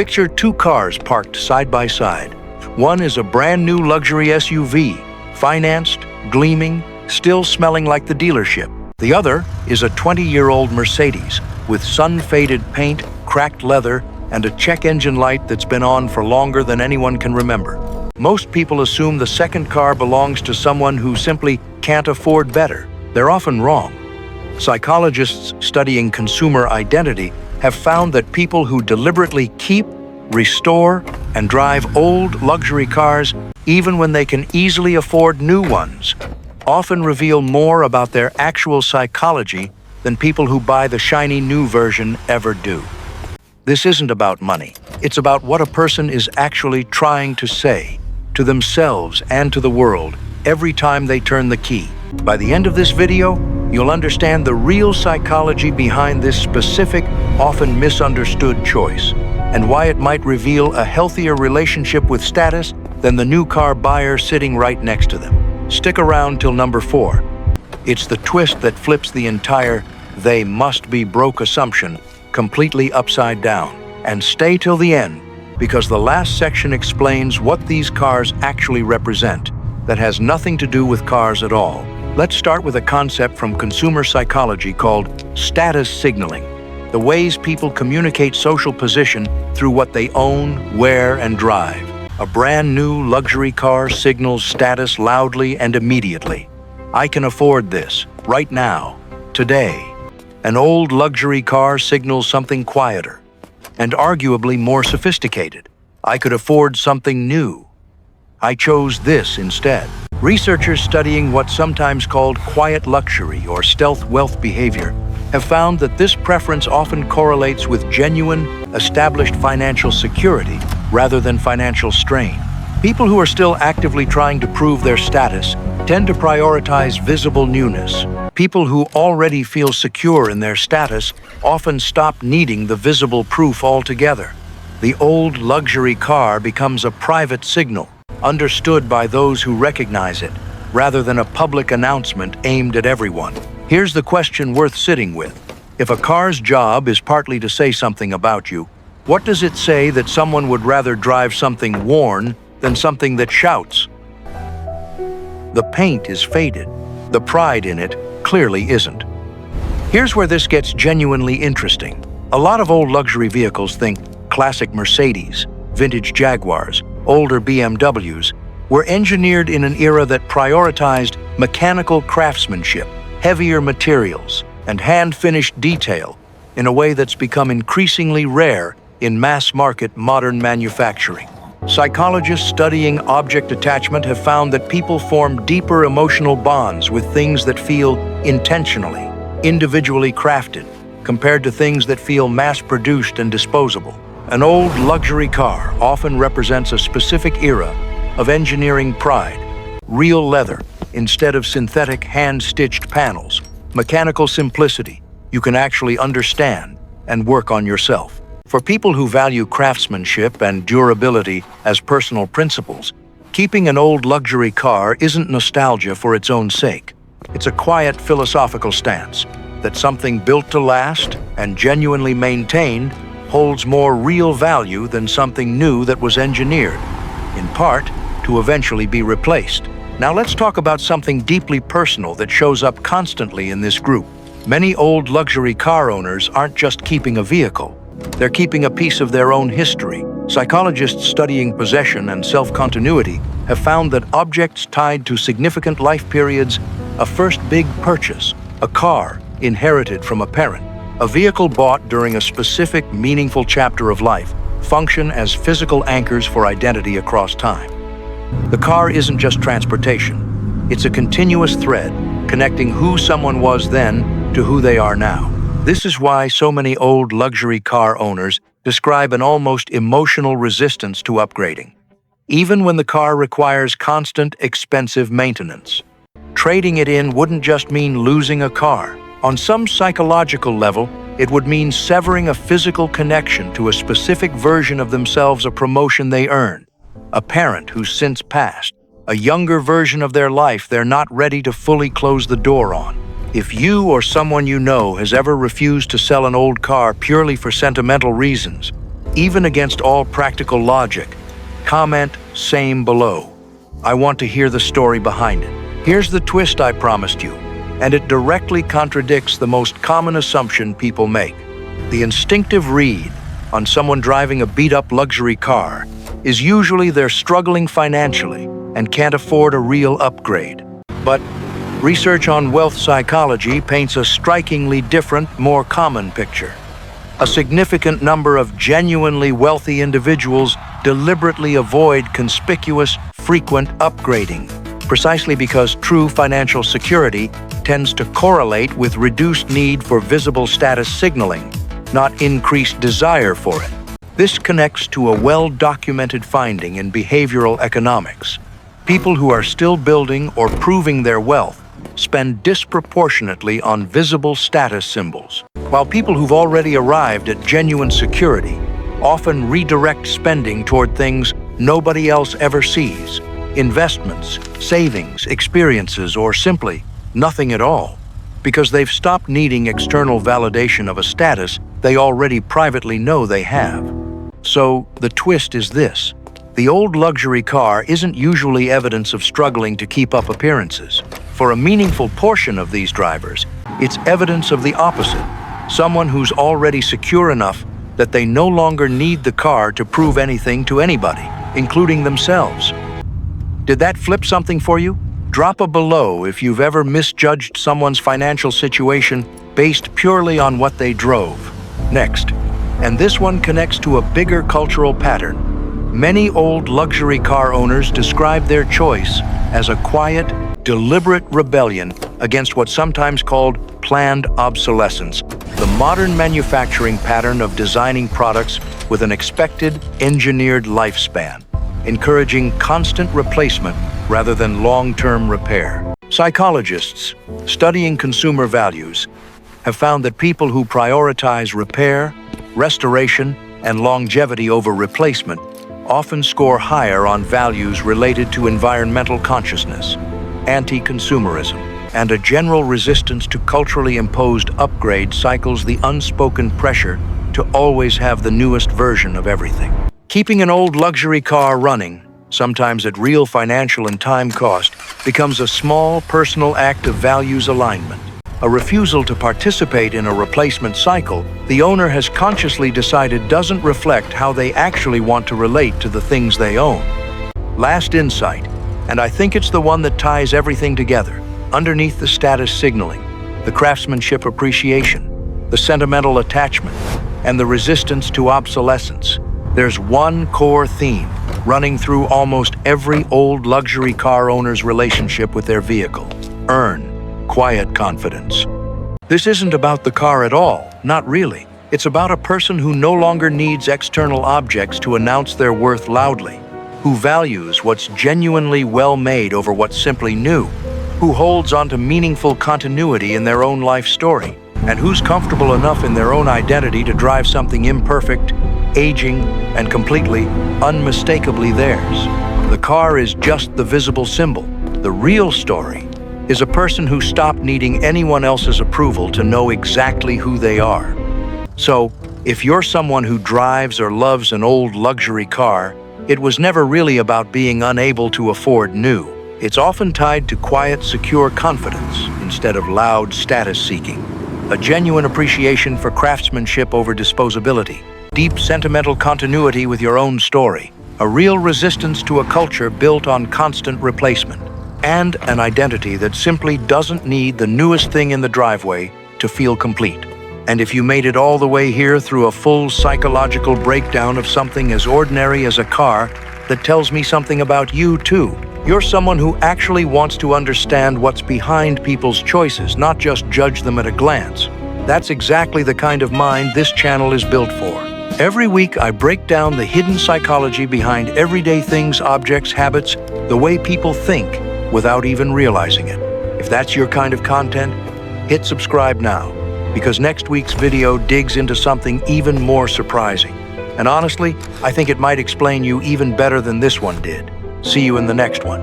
Picture two cars parked side by side. One is a brand new luxury SUV, financed, gleaming, still smelling like the dealership. The other is a 20-year-old Mercedes with sun-faded paint, cracked leather, and a check engine light that's been on for longer than anyone can remember. Most people assume the second car belongs to someone who simply can't afford better. They're often wrong. Psychologists studying consumer identity have found that people who deliberately keep, restore, and drive old luxury cars, even when they can easily afford new ones, often reveal more about their actual psychology than people who buy the shiny new version ever do. This isn't about money. It's about what a person is actually trying to say to themselves and to the world every time they turn the key. By the end of this video, you'll understand the real psychology behind this specific, often misunderstood choice, and why it might reveal a healthier relationship with status than the new car buyer sitting right next to them. Stick around till number 4. It's the twist that flips the entire "they must be broke" assumption completely upside down. And stay till the end, because the last section explains what these cars actually represent that has nothing to do with cars at all. Let's start with a concept from consumer psychology called status signaling, the ways people communicate social position through what they own, wear, and drive. A brand new luxury car signals status loudly and immediately. I can afford this, right now, today. An old luxury car signals something quieter and arguably more sophisticated. I could afford something new. I chose this instead. Researchers studying what's sometimes called quiet luxury or stealth wealth behavior have found that this preference often correlates with genuine, established financial security rather than financial strain. People who are still actively trying to prove their status tend to prioritize visible newness. People who already feel secure in their status often stop needing the visible proof altogether. The old luxury car becomes a private signal, understood by those who recognize it, rather than a public announcement aimed at everyone. Here's the question worth sitting with. If a car's job is partly to say something about you, what does it say that someone would rather drive something worn than something that shouts? The paint is faded. The pride in it clearly isn't. Here's where this gets genuinely interesting. A lot of old luxury vehicles, think classic Mercedes, vintage Jaguars, older BMWs, were engineered in an era that prioritized mechanical craftsmanship, heavier materials, and hand-finished detail in a way that's become increasingly rare in mass-market modern manufacturing. Psychologists studying object attachment have found that people form deeper emotional bonds with things that feel intentionally, individually crafted, compared to things that feel mass-produced and disposable. An old luxury car often represents a specific era of engineering pride. Real leather instead of synthetic hand-stitched panels. Mechanical simplicity you can actually understand and work on yourself. For people who value craftsmanship and durability as personal principles, keeping an old luxury car isn't nostalgia for its own sake. It's a quiet philosophical stance that something built to last and genuinely maintained holds more real value than something new that was engineered, in part, to eventually be replaced. Now let's talk about something deeply personal that shows up constantly in this group. Many old luxury car owners aren't just keeping a vehicle. They're keeping a piece of their own history. Psychologists studying possession and self-continuity have found that objects tied to significant life periods, a first big purchase, a car inherited from a parent, a vehicle bought during a specific, meaningful chapter of life, function as physical anchors for identity across time. The car isn't just transportation. It's a continuous thread connecting who someone was then to who they are now. This is why so many old luxury car owners describe an almost emotional resistance to upgrading, even when the car requires constant, expensive maintenance. Trading it in wouldn't just mean losing a car. On some psychological level, it would mean severing a physical connection to a specific version of themselves, a promotion they earned, a parent who's since passed, a younger version of their life they're not ready to fully close the door on. If you or someone you know has ever refused to sell an old car purely for sentimental reasons, even against all practical logic? Comment same below. I want to hear the story behind it. Here's the twist I promised you, and it directly contradicts the most common assumption people make. The instinctive read on someone driving a beat-up luxury car is usually they're struggling financially and can't afford a real upgrade. But research on wealth psychology paints a strikingly different, more common picture. A significant number of genuinely wealthy individuals deliberately avoid conspicuous, frequent upgrading, precisely because true financial security tends to correlate with reduced need for visible status signaling, not increased desire for it. This connects to a well-documented finding in behavioral economics. People who are still building or proving their wealth spend disproportionately on visible status symbols, while people who've already arrived at genuine security often redirect spending toward things nobody else ever sees: investments, savings, experiences, or simply nothing at all, because they've stopped needing external validation of a status they already privately know they have. So, the twist is this. The old luxury car isn't usually evidence of struggling to keep up appearances. For a meaningful portion of these drivers, it's evidence of the opposite. Someone who's already secure enough that they no longer need the car to prove anything to anybody, including themselves. Did that flip something for you? Drop a below if you've ever misjudged someone's financial situation based purely on what they drove. Next, and this one connects to a bigger cultural pattern. Many old luxury car owners describe their choice as a quiet, deliberate rebellion against what's sometimes called planned obsolescence, the modern manufacturing pattern of designing products with an expected, engineered lifespan, encouraging constant replacement rather than long-term repair. Psychologists studying consumer values have found that people who prioritize repair, restoration, and longevity over replacement often score higher on values related to environmental consciousness, anti-consumerism, and a general resistance to culturally imposed upgrade cycles the unspoken pressure to always have the newest version of everything. Keeping an old luxury car running, sometimes at real financial and time cost, becomes a small personal act of values alignment. A refusal to participate in a replacement cycle the owner has consciously decided doesn't reflect how they actually want to relate to the things they own. Last insight, and I think it's the one that ties everything together. Underneath the status signaling, the craftsmanship appreciation, the sentimental attachment, and the resistance to obsolescence, there's one core theme running through almost every old luxury car owner's relationship with their vehicle: earn quiet confidence. This isn't about the car at all, not really. It's about a person who no longer needs external objects to announce their worth loudly, who values what's genuinely well-made over what's simply new, who holds onto meaningful continuity in their own life story, and who's comfortable enough in their own identity to drive something imperfect, aging, and completely, unmistakably theirs. The car is just the visible symbol. The real story is a person who stopped needing anyone else's approval to know exactly who they are. So, if you're someone who drives or loves an old luxury car, it was never really about being unable to afford new. It's often tied to quiet, secure confidence instead of loud status-seeking. A genuine appreciation for craftsmanship over disposability, deep sentimental continuity with your own story, a real resistance to a culture built on constant replacement, and an identity that simply doesn't need the newest thing in the driveway to feel complete. And if you made it all the way here through a full psychological breakdown of something as ordinary as a car, that tells me something about you too. You're someone who actually wants to understand what's behind people's choices, not just judge them at a glance. That's exactly the kind of mind this channel is built for. Every week I break down the hidden psychology behind everyday things, objects, habits, the way people think, without even realizing it. If that's your kind of content, hit subscribe now, because next week's video digs into something even more surprising. And honestly, I think it might explain you even better than this one did. See you in the next one.